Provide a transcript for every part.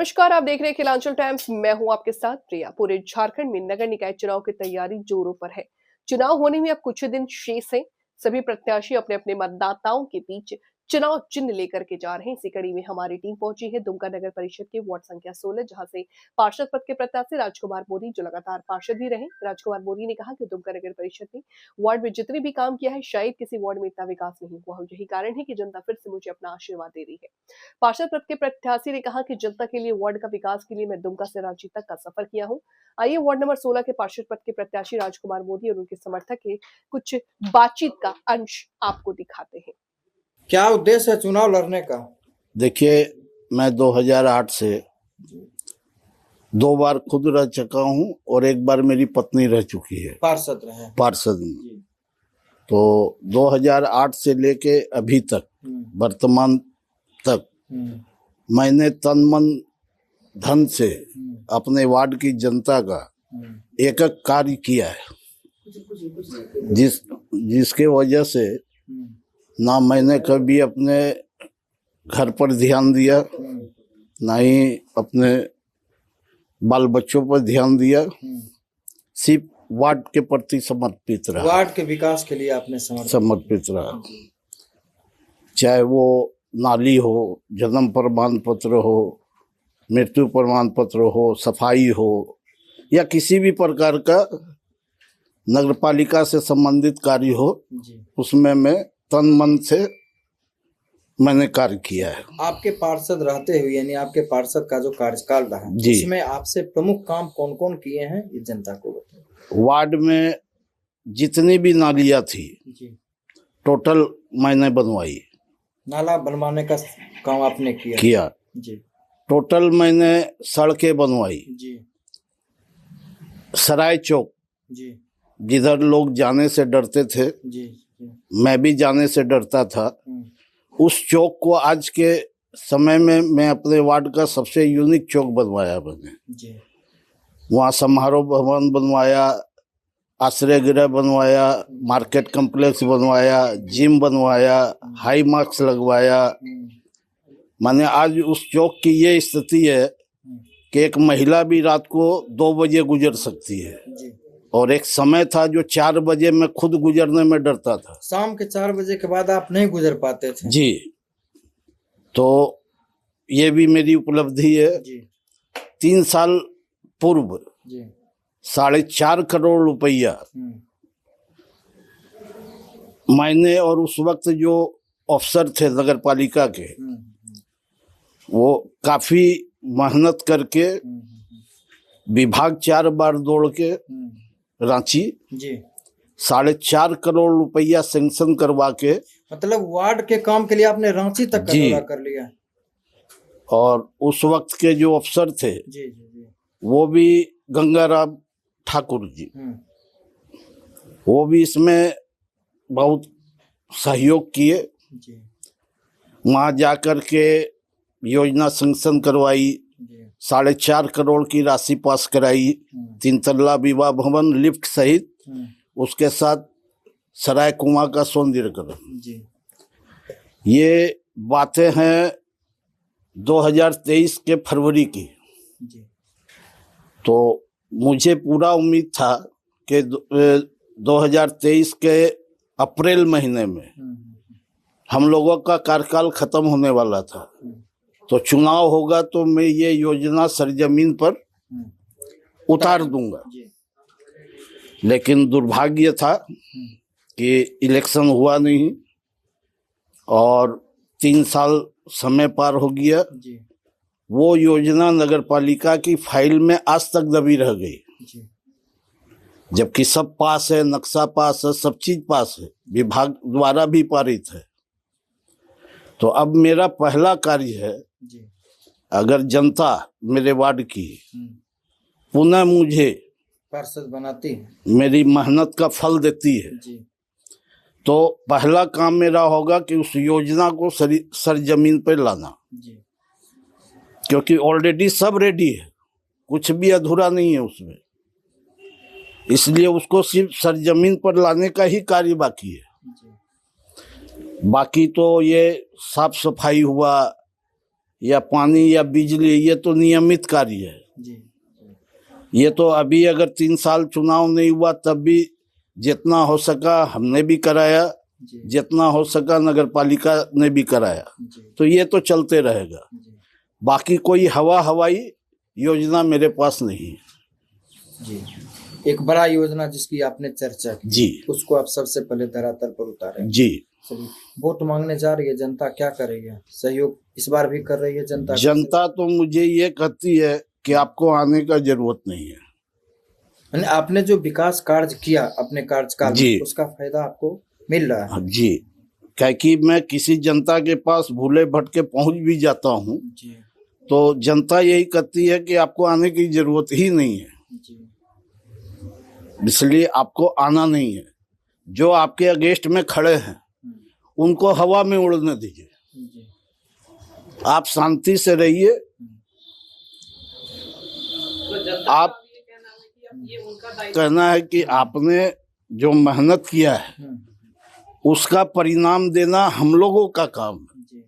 नमस्कार, आप देख रहे हैं खिलांचल टाइम्स। मैं हूं आपके साथ प्रिया। पूरे झारखंड में नगर निकाय चुनाव की तैयारी जोरों पर है। चुनाव होने में अब कुछ दिन शेष हैं। सभी प्रत्याशी अपने अपने मतदाताओं के बीच चुनाव चिन्ह लेकर के जा रहे हैं। इसी कड़ी में हमारी टीम पहुंची है दुमका नगर परिषद के वार्ड संख्या 16, जहां से पार्षद पद के प्रत्याशी राजकुमार मोदी, जो लगातार पार्षद भी रहे। राजकुमार मोदी ने कहा कि दुमका नगर परिषद ने वार्ड में जितने भी काम किया है, शायद किसी वार्ड में इतना विकास नहीं हुआ हो। यही कारण है कि जनता फिर से मुझे अपना आशीर्वाद दे रही है। पार्षद पद के प्रत्याशी ने कहा कि जनता के लिए, वार्ड का विकास के लिए मैं दुमका से रांची तक का सफर किया हूं। आइए वार्ड नंबर 16 के पार्षद पद के प्रत्याशी राजकुमार मोदी और उनके समर्थक के कुछ बातचीत का अंश आपको दिखाते हैं। क्या उद्देश्य है चुनाव लड़ने का? देखिए, मैं 2008 से 2 बार खुद रह चुका हूं और 1 बार मेरी पत्नी रह चुकी है पार्षद रहे। पार्षद में। तो 2008 से लेके अभी तक, वर्तमान तक, मैंने तन मन धन से अपने वार्ड की जनता का एक एक कार्य किया है, जिसके वजह से ना मैंने कभी अपने घर पर ध्यान दिया, ना ही अपने बाल बच्चों पर ध्यान दिया, सिर्फ वार्ड के प्रति समर्पित रहा। वार्ड के विकास के लिए आपने समर्पित रहा। चाहे वो नाली हो, जन्म प्रमाण पत्र हो, मृत्यु प्रमाण पत्र हो, सफाई हो, या किसी भी प्रकार का नगरपालिका से संबंधित कार्य हो, उसमें मैं तन मन से मैंने कार्य किया है। आपके पार्षद रहते हुए, यानी आपके पार्षद का जो कार्यकाल रहा, उसमें आपसे प्रमुख काम कौन कौन किए हैं, ये जनता को बताएं। वार्ड में जितनी भी नालियां थी टोटल मैंने बनवाई। नाला बनवाने का काम आपने किया जी। टोटल मैंने सड़कें बनवाई जी। सराय चौक जी, जिधर लोग जाने से डरते थे, जी, मैं भी जाने से डरता था, उस चौक को आज के समय में मैं अपने वार्ड का सबसे यूनिक चौक बनवाया मैंने जी। वहाँ समारोह भवन बनवाया, आश्रय गृह बनवाया, मार्केट कम्प्लेक्स बनवाया, जिम बनवाया, हाई मार्क्स लगवाया। माने आज उस चौक की ये स्थिति है कि एक महिला भी रात को 2 बजे गुजर सकती है, और एक समय था जो 4 बजे मैं खुद गुजरने में डरता था। शाम के 4 बजे के बाद आप नहीं गुजर पाते थे जी। तो ये भी मेरी उपलब्धि है जी। 3 साल पूर्व 4.5 करोड़ रुपया मैंने, और उस वक्त जो अफसर थे नगर पालिका के, वो काफी मेहनत करके विभाग 4 बार दौड़ के रांची जी 4.5 करोड़ रुपया सैंक्शन करवा के, मतलब वार्ड के काम के लिए आपने रांची तक का दौरा कर लिया। और उस वक्त के जो अफसर थे जी, जी। वो भी गंगाराम ठाकुर जी, वो भी इसमें बहुत सहयोग किए। वहाँ जाकर के योजना सैंक्शन करवाई, 4.5 करोड़ की राशि पास कराई, 3 तल्ला विवाह भवन, लिफ्ट सहित, उसके साथ सराय कुआं का सौंदर्यीकरण। ये बातें हैं 2023 के फरवरी की। तो मुझे पूरा उम्मीद था कि 2023 के अप्रैल महीने में हम लोगों का कार्यकाल खत्म होने वाला था, तो चुनाव होगा तो मैं ये योजना सरजमीन पर उतार दूंगा। लेकिन दुर्भाग्य था कि इलेक्शन हुआ नहीं और 3 साल समय पार हो गया। वो योजना नगर पालिका की फाइल में आज तक दबी रह गई, जबकि सब पास है, नक्शा पास है, सब चीज पास है, विभाग द्वारा भी पारित है। तो अब मेरा पहला कार्य है, अगर जनता मेरे वार्ड की पुनः मुझे पार्षद बनाती है, मेरी मेहनत का फल देती है, तो पहला काम मेरा होगा कि उस योजना को सरजमीन पर लाना, क्योंकि ऑलरेडी सब रेडी है, कुछ भी अधूरा नहीं है उसमें। इसलिए उसको सिर्फ सरजमीन पर लाने का ही कार्य बाकी है। बाकी तो ये साफ सफाई हुआ, या पानी या बिजली, ये तो नियमित कार्य है। जी ये तो अभी अगर 3 साल चुनाव नहीं हुआ तब भी जितना हो सका हमने भी कराया, जी जितना हो सका नगर पालिका ने भी कराया, जी तो ये तो चलते रहेगा। जी बाकी कोई हवाई योजना मेरे पास नहीं है। जी। एक बड़ा योजना जिसकी आपने चर्चा की, जी उसको आप सबसे पहले धरातल पर उतारें। जी। चलिए, वोट मांगने जा रही है जनता, क्या करेगी? सहयोग इस बार भी कर रही है जनता? जनता तो मुझे ये कहती है कि आपको आने का जरूरत नहीं है। यानी आपने जो विकास कार्य किया अपने कार्यकाल जी। में, उसका फायदा आपको मिल रहा है? जी, क्या कि मैं किसी जनता के पास भूले भटके पहुंच भी जाता हूं जी तो जनता यही कहती है कि आपको आने की जरूरत ही नहीं है, जी इसलिए आपको आना नहीं है। जो आपके अगेंस्ट में खड़े हैं उनको हवा में उड़ने दीजिए, जी आप शांति से रहिए। आप कहना है कि आपने जो मेहनत किया है उसका परिणाम देना हम लोगों का काम है, जी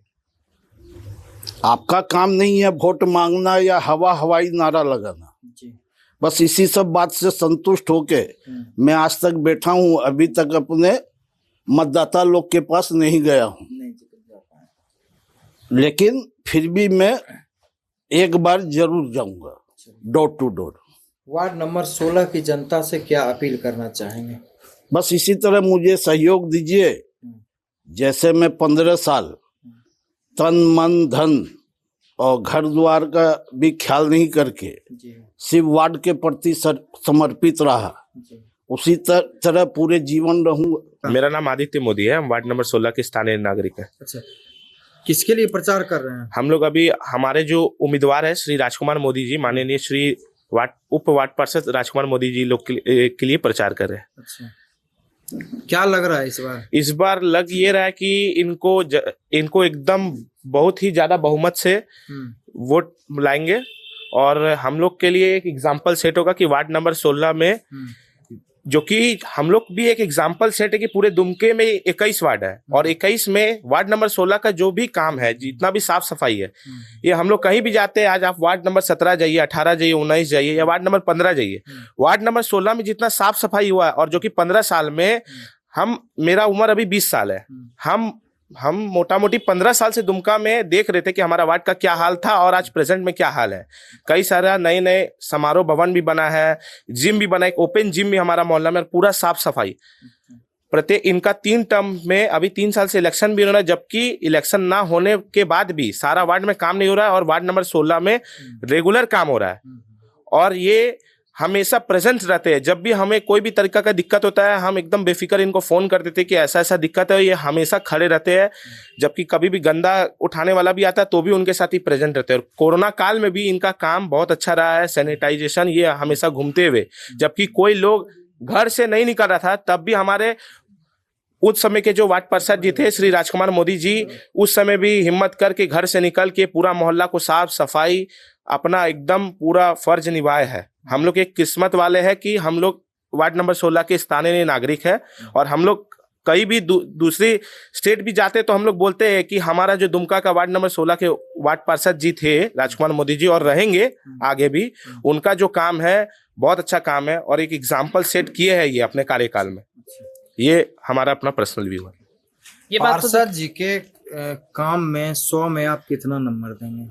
आपका काम नहीं है वोट मांगना या हवाई नारा लगाना। जी बस इसी सब बात से संतुष्ट होके मैं आज तक बैठा हूँ, अभी तक अपने मतदाता लोग के पास नहीं गया हूँ, नहीं जा पाए। लेकिन फिर भी मैं एक बार जरूर जाऊंगा door to door. Ward number 16 की जनता से क्या अपील करना चाहेंगे? बस इसी तरह मुझे सहयोग दीजिए, जैसे मैं 15 साल तन मन धन और घर द्वार का भी ख्याल नहीं करके जी सिर्फ वार्ड के प्रति समर्पित रहा, जी उसी तरह पूरे जीवन रहूंगा। मेरा नाम आदित्य मोदी है, हम वार्ड नंबर 16 के स्थानीय नागरिक हैं। अच्छा, किसके लिए प्रचार कर रहे हैं? हम लोग अभी हमारे जो उम्मीदवार है श्री राजकुमार मोदी जी, माननीय श्री उप वार्ड पार्षद राजकुमार मोदी जी लोग के लिए प्रचार कर रहे हैं। अच्छा, क्या लग रहा है इस बार? इस बार लग ये रहा है कि इनको एकदम बहुत ही ज्यादा बहुमत से वोट लाएंगे और हम लोग के लिए एक एग्जाम्पल सेट होगा कि वार्ड नंबर 16 में, जो कि हम लोग भी एक एग्जाम्पल सेट है कि पूरे दुमके में 21 वार्ड है और 21 में वार्ड नंबर 16 का जो भी काम है, जितना भी साफ सफाई है, ये हम लोग कहीं भी जाते हैं, आज आप वार्ड नंबर 17 जाइए, 18 जाइए, 19 जाइए या वार्ड नंबर 15 जाइए, वार्ड नंबर 16 में जितना साफ सफाई हुआ है और जो कि 15 साल में मेरा उम्र अभी 20 साल है, हम मोटा मोटी 15 साल से दुमका में देख रहे थे कि हमारा वार्ड का क्या हाल था और आज प्रेजेंट में क्या हाल है। कई सारा नए नए समारोह भवन भी बना है, जिम भी बना है, एक ओपन जिम भी हमारा मोहल्ला में, पूरा साफ सफाई। प्रत्येक इनका 3 टर्म में अभी 3 साल से इलेक्शन भी हो रहा है, जबकि इलेक्शन ना होने के बाद भी सारा वार्ड में काम नहीं हो रहा है और वार्ड नंबर 16 में रेगुलर काम हो रहा है और ये हमेशा प्रेजेंट रहते हैं। जब भी हमें कोई भी तरीका का दिक्कत होता है, हम एकदम बेफिक्र इनको फोन कर देते हैं कि ऐसा ऐसा दिक्कत है, ये हमेशा खड़े रहते हैं। जबकि कभी भी गंदा उठाने वाला भी आता है तो भी उनके साथ ही प्रेजेंट रहते हैं। और कोरोना काल में भी इनका काम बहुत अच्छा रहा है, सैनिटाइजेशन, ये हमेशा घूमते हुए, जबकि कोई लोग घर से नहीं निकल रहा था, तब भी हमारे उस समय के जो वार्ड पार्षद जी थे श्री राजकुमार मोदी जी, उस समय भी हिम्मत करके घर से निकल के पूरा मोहल्ला को साफ सफाई अपना एकदम पूरा फर्ज निभाए है। हम लोग एक किस्मत वाले हैं कि हम लोग वार्ड नंबर 16 के स्थानीय नागरिक है और हम लोग कहीं भी दूसरी स्टेट भी जाते तो हम लोग बोलते हैं कि हमारा जो दुमका का वार्ड नंबर 16 के वार्ड पार्षद जी थे राजकुमार मोदी जी, और रहेंगे आगे भी, उनका जो काम है बहुत अच्छा काम है और एक एग्जाम्पल सेट किए हैं ये अपने कार्यकाल में। ये हमारा अपना पर्सनल व्यू है। ये पार्षद जी के काम में 100 में आप कितना नंबर देंगे?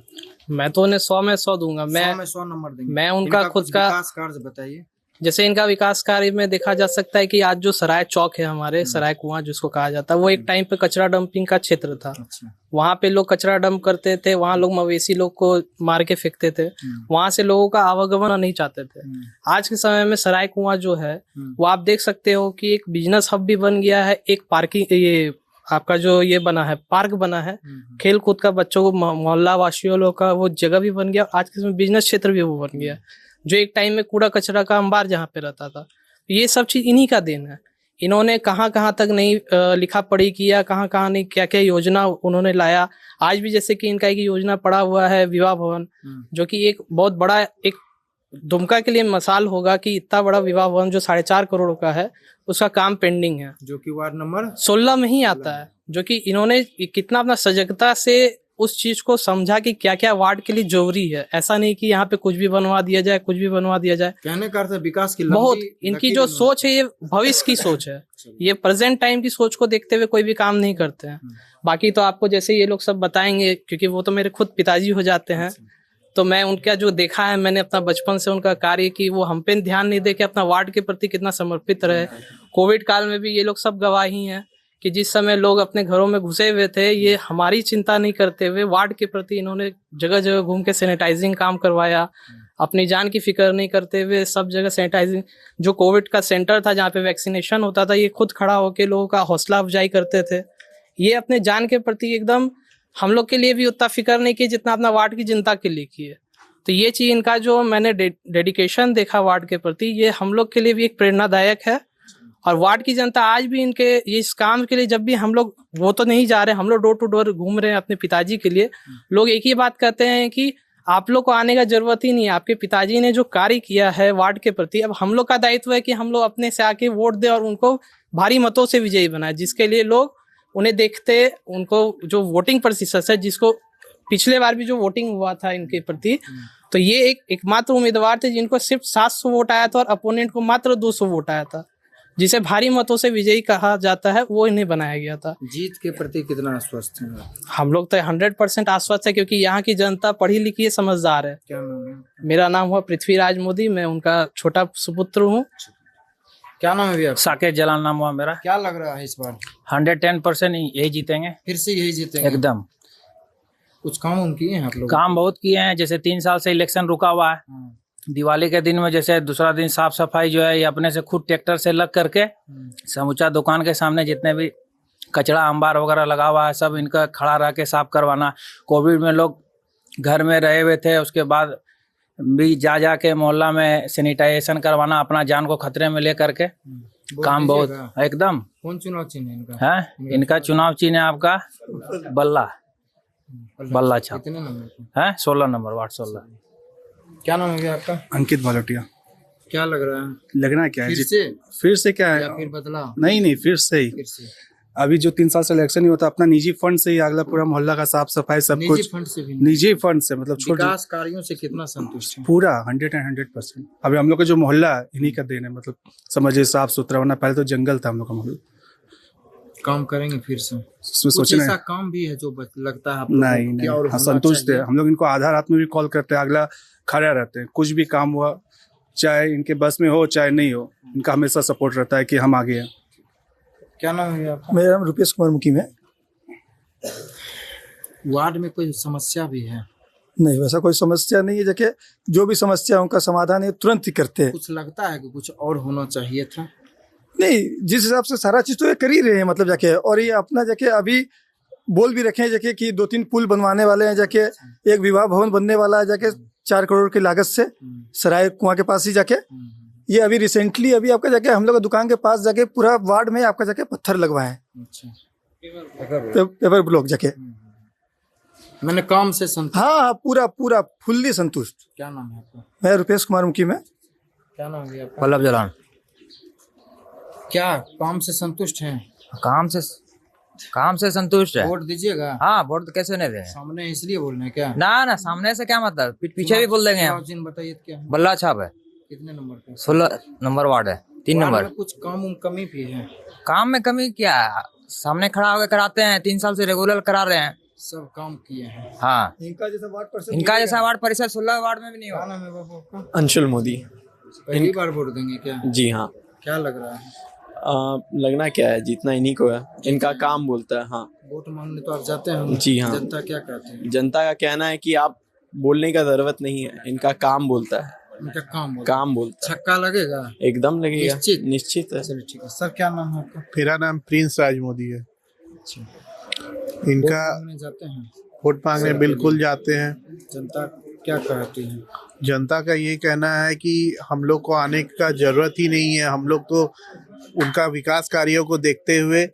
मैं तो उन्हें 100 में 100 दूंगा। 100 में 100 नंबर देंगे। मैं उनका खुद का विकास कार्य बताइए। जैसे इनका विकास कार्य में देखा जा सकता है कि आज जो सराय चौक है हमारे, सराय कुआं जिसको कहा जाता है, वो एक टाइम पे कचरा डंपिंग का क्षेत्र था। अच्छा। वहां पे लोग कचरा डंप करते थे, वहां लोग मवेशी लोग को मार के फेंकते थे, वहां से लोगों का आवागमन नहीं चाहते थे। आज के समय में सराय कुआं जो है वो आप देख सकते हो कि एक बिजनेस हब भी बन गया है, एक पार्किंग, ये आपका जो ये बना है पार्क बना है, खेल कूद का बच्चों को, मोहल्ला वासियों लोग का वो जगह भी बन गया। आज के समय बिजनेस क्षेत्र भी वो बन गया, जो एक टाइम में कूड़ा कचरा का अंबार जहाँ पे रहता था। ये सब चीज इन्हीं का देन है। इन्होंने कहाँ कहाँ तक नहीं लिखा पढ़ी किया, कहाँ कहाँ नहीं, क्या क्या योजना उन्होंने लाया। आज भी जैसे कि इनका एक योजना पड़ा हुआ है विवाह भवन, जो कि एक बहुत बड़ा एक दुमका के लिए मिसाल होगा कि इतना बड़ा विवाह भवन जो 4.5 करोड़ का है, उसका काम पेंडिंग है, जो कि वार्ड नंबर 16 में ही आता है। जो कि इन्होंने कितना अपना सजगता से उस चीज को समझा कि क्या क्या वार्ड के लिए जरूरी है। ऐसा नहीं कि यहाँ पे कुछ भी बनवा दिया जाए, कुछ भी बनवा दिया जाए। कहने का अर्थ है विकास की बहुत इनकी जो सोच है ये भविष्य की सोच है, ये प्रेजेंट टाइम की सोच को देखते हुए कोई भी काम नहीं करते हैं। बाकी तो आपको जैसे ये लोग सब बताएंगे, क्योंकि वो तो मेरे खुद पिताजी हो जाते हैं, तो मैं उनका जो देखा है, मैंने अपना बचपन से उनका कार्य की, वो हम पे ध्यान नहीं दे के अपना वार्ड के प्रति कितना समर्पित रहे। कोविड काल में भी ये लोग सब गवाही हैं कि जिस समय लोग अपने घरों में घुसे हुए थे, ये हमारी चिंता नहीं करते हुए वार्ड के प्रति इन्होंने जगह जगह घूम के सैनिटाइजिंग काम करवाया। अपनी जान की फिक्र नहीं करते हुए सब जगह सैनिटाइजिंग, जो कोविड का सेंटर था जहाँ पे वैक्सीनेशन होता था, ये खुद खड़ा होकर लोगों का हौसला अफजाई करते थे। ये अपने जान के प्रति एकदम हम लोग के लिए भी उतना फिक्र नहीं की जितना अपना वार्ड की जनता के लिए किए। तो ये चीज इनका जो मैंने डेडिकेशन देखा वार्ड के प्रति, ये हम लोग के लिए भी एक प्रेरणादायक है। और वार्ड की जनता आज भी इनके इस काम के लिए, जब भी हम लोग, वो तो नहीं जा रहे, हम लोग डोर टू डोर घूम रहे हैं अपने पिताजी के लिए, लोग एक ही बात कहते हैं कि आप लोग को आने का जरूरत ही नहीं है, आपके पिताजी ने जो कार्य किया है वार्ड के प्रति, अब हम लोग का दायित्व है कि हम लोग अपने से आके वोट दें और उनको भारी मतों से विजयी बनाए, जिसके लिए लोग उन्हें देखते, उनको जो वोटिंग प्रतिशत है, जिसको पिछले बार भी जो वोटिंग हुआ था इनके प्रति, तो ये एकमात्र उम्मीदवार थे जिनको सिर्फ 700 वोट आया था और अपोनेंट को मात्र 200 वोट आया था, जिसे भारी मतों से विजयी कहा जाता है, वो इन्हें बनाया गया था। जीत के प्रति कितना आश्वस्त हैं? हम लोग तो 100% आश्वस्त है, क्योंकि यहाँ की जनता पढ़ी लिखी है, समझदार है। क्या नाम है? मेरा नाम हुआ पृथ्वीराज मोदी, मैं उनका छोटा सुपुत्र हूँ। क्या नाम है भैया? साकेत जलाल नाम हुआ मेरा। क्या लग रहा है इस बार? 110% यही जीतेंगे, फिर से यही जीतेंगे एकदम। कुछ काम किए हैं आप लोग? काम बहुत किए हैं, जैसे 3 साल से इलेक्शन रुका हुआ है। दिवाली के दिन में जैसे दूसरा दिन साफ सफाई जो है ये अपने से खुद ट्रैक्टर से लग करके समूचा दुकान के सामने जितने भी कचरा अंबार वगैरह लगा हुआ है सब इनका खड़ा रह के साफ करवाना। कोविड में लोग घर में रहे हुए थे, उसके बाद भी जा के मोहल्ला में सैनिटाइजेशन करवाना, अपना जान को खतरे में ले करके काम बहुत एकदम। कौन चुनाव चिन्ह है इनका? है इनका चुनाव चिन्ह है आपका बल्ला छाप। कितने नंबर है 16 नंबर, वार्ड 16। क्या नाम है भैया आपका? अंकित भालोटिया। क्या लग रहा है? लगना क्या है? फिर से क्या है? या फिर बदला? नहीं, फिर से ही। अभी जो 3 साल से इलेक्शन नहीं होता, अपना निजी फंड से ही अगला पूरा मोहल्ला का साफ सफाई सब कुछ निजी फंड से भी? निजी फंड से, मतलब विकास कार्यों से कितना संतुष्ट है? पूरा 100%। अभी हम लोग का जो मोहल्ला है इन्हीं का देन है, मतलब समझिए साफ सुथरा, वरना पहले तो जंगल था हम लोग का मोहल्ला। काम करेंगे फिर से? सोचना ऐसा काम भी है जो लगता है नहीं, और संतुष्ट है हम लोग। इनको आधा रात में भी कॉल करते हैं, अगला खड़ा रहते हैं, कुछ भी काम हुआ चाहे इनके बस में हो चाहे नहीं हो, इनका हमेशा सपोर्ट रहता है कि हम आगे हैं। क्या नाम है आपका? मेरा नाम रुपेश कुमार मुकीम है। वार्ड में कोई समस्या भी है? नहीं, वैसा कोई समस्या नहीं है, जाके जो भी समस्या है उनका समाधान है तुरंत ही करते हैं। कुछ लगता है कि कुछ और होना चाहिए था? नहीं, जिस हिसाब से सारा चीज तो ये कर ही रहे हैं, मतलब जाके, और ये अपना जाके अभी बोल भी रखे हैं जाके कि 2-3 पुल बनवाने वाले हैं, जाके एक विवाह भवन बनने वाला है जाके 4 करोड़ की लागत से सराय कुआं के पास ही जाके। ये अभी रिसेंटली अभी आपका जाके हम लोग दुकान के पास जाके पूरा वार्ड में आपका जाके पत्थर लगवाए हैं, पेपर ब्लॉक जाके। मैंने काम से संतुष्ट? हाँ, पूरा फुल्ली संतुष्ट। क्या नाम है आपका? मैं रुपेश कुमार मुकीम है। क्या नाम है आपका? पल्लव जलाल। क्या काम से संतुष्ट हैं? काम से संतुष्ट है। वोट दीजिएगा? हाँ, वोट तो कैसे नहीं देंगे? सामने इसलिए बोल रहे हैं क्या? ना सामने से क्या मतलब, पीछे भी बोल देंगे हम। चिन्ह बताइए क्या है? बल्ला छाप है। कितने नंबर पे? 16 नंबर वार्ड है, 3 वार्ड नंबर। में कुछ काम कमी भी है? काम में कमी क्या है, सामने खड़ा होकर कराते हैं, 3 साल से रेगुलर करा रहे हैं, सब काम किए हैं। हाँ, इनका जैसा वार्ड परिषद 16 वार्ड में भी नहीं क्या हुआ। नाम है बाबू आपका? अंशुल मोदी। पहली बार वोट देंगे क्या? जी हाँ। क्या लग रहा है? लगना क्या है, जीतना इन्हीं को है, इनका काम बोलता है। हाँ, वोट मांगने तो आप जाते हैं? जी हाँ। जनता क्या कहते हैं? जनता का कहना है कि आप बोलने का जरूरत नहीं है, इनका काम बोलता है। इनका काम बोलता है। छक्का लगेगा? एकदम लगेगा, निश्चित है। चलिए ठीक है। सर क्या नाम है आपका? मेरा नाम प्रिंस राज मोदी है। इनका जाते हैं वोट मांगने बिल्कुल जाते हैं। जनता क्या कहती है? जनता का ये कहना है कि हम लोग को आने का जरूरत ही नहीं है, हम लोग तो उनका विकास कार्यों को देखते हुए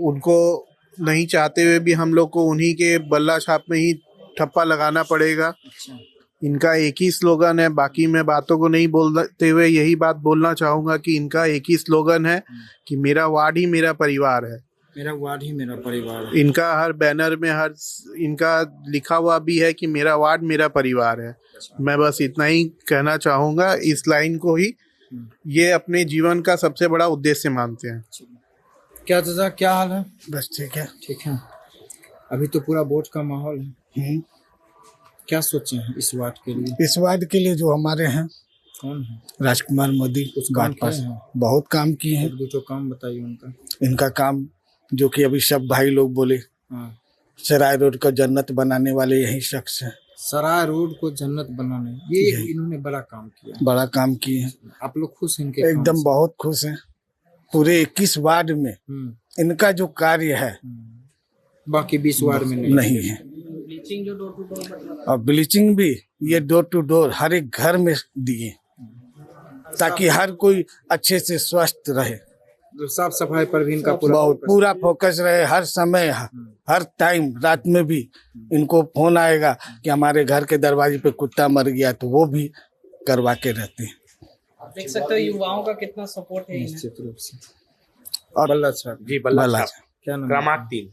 उनको नहीं चाहते हुए भी हम लोग को उन्हीं के बल्ला छाप में ही ठप्पा लगाना पड़ेगा। इनका एक ही स्लोगन है, बाकी मैं बातों को नहीं बोलते हुए यही बात बोलना चाहूँगा कि इनका एक ही स्लोगन है कि मेरा वार्ड ही मेरा परिवार है। मेरा वार्ड ही मेरा परिवार है। इनका हर बैनर में हर इनका लिखा हुआ भी है कि मेरा वार्ड मेरा परिवार है। मैं बस इतना ही कहना चाहूंगा, इस लाइन को ही ये अपने जीवन का सबसे बड़ा उद्देश्य मानते हैं। क्या चाचा, क्या हाल है? बस ठीक है। ठीक है। अभी तो पूरा वोट का माहौल है, क्या सोचे हैं इस वार्ड के लिए? इस वार्ड के लिए जो हमारे हैं कौन है? राजकुमार मोदी कुछ काम वार्ड पास किए हैं? बहुत काम किए हैं। एक दो तो काम बताइए उनका। इनका काम जो कि अभी सब भाई लोग बोले, हाँ। सराय रोड का जन्नत बनाने वाले यही शख्स हैं। सराय रोड को जन्नत बनाने, ये इन्होंने बड़ा काम किया। बड़ा काम किए हैं। आप लोग खुश हैं इनके काम एकदम से? बहुत खुश हैं। पूरे 21 वार्ड में इनका जो कार्य है बाकी 20 वार्ड में नहीं है। और ब्लीचिंग भी ये डोर टू डोर हर एक घर में दिए, ताकि हर कोई अच्छे से स्वस्थ रहे। साफ सफाई पर भी इनका पूरा फोकस रहे हर समय, हर टाइम। रात में भी इनको फोन आएगा कि हमारे घर के दरवाजे पे कुत्ता मर गया, तो वो भी करवा के रहते हैं। देख सकते हो युवाओं का कितना सपोर्ट है। निश्चित रूप से। और बल्ला साहब जी बल्ला बल्ला साहब, क्या नाम? क्रमांक 3।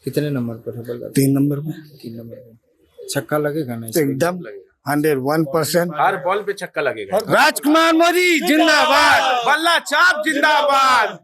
कितने नंबर पर है बल्ला? 3 नंबर में 3 नंबर पर। छक्का लगेगा ना इसको? एकदम 101%। हर बॉल पे छक्का लगेगा। राजकुमार मोदी जिंदाबाद। बल्ला छाप जिंदाबाद।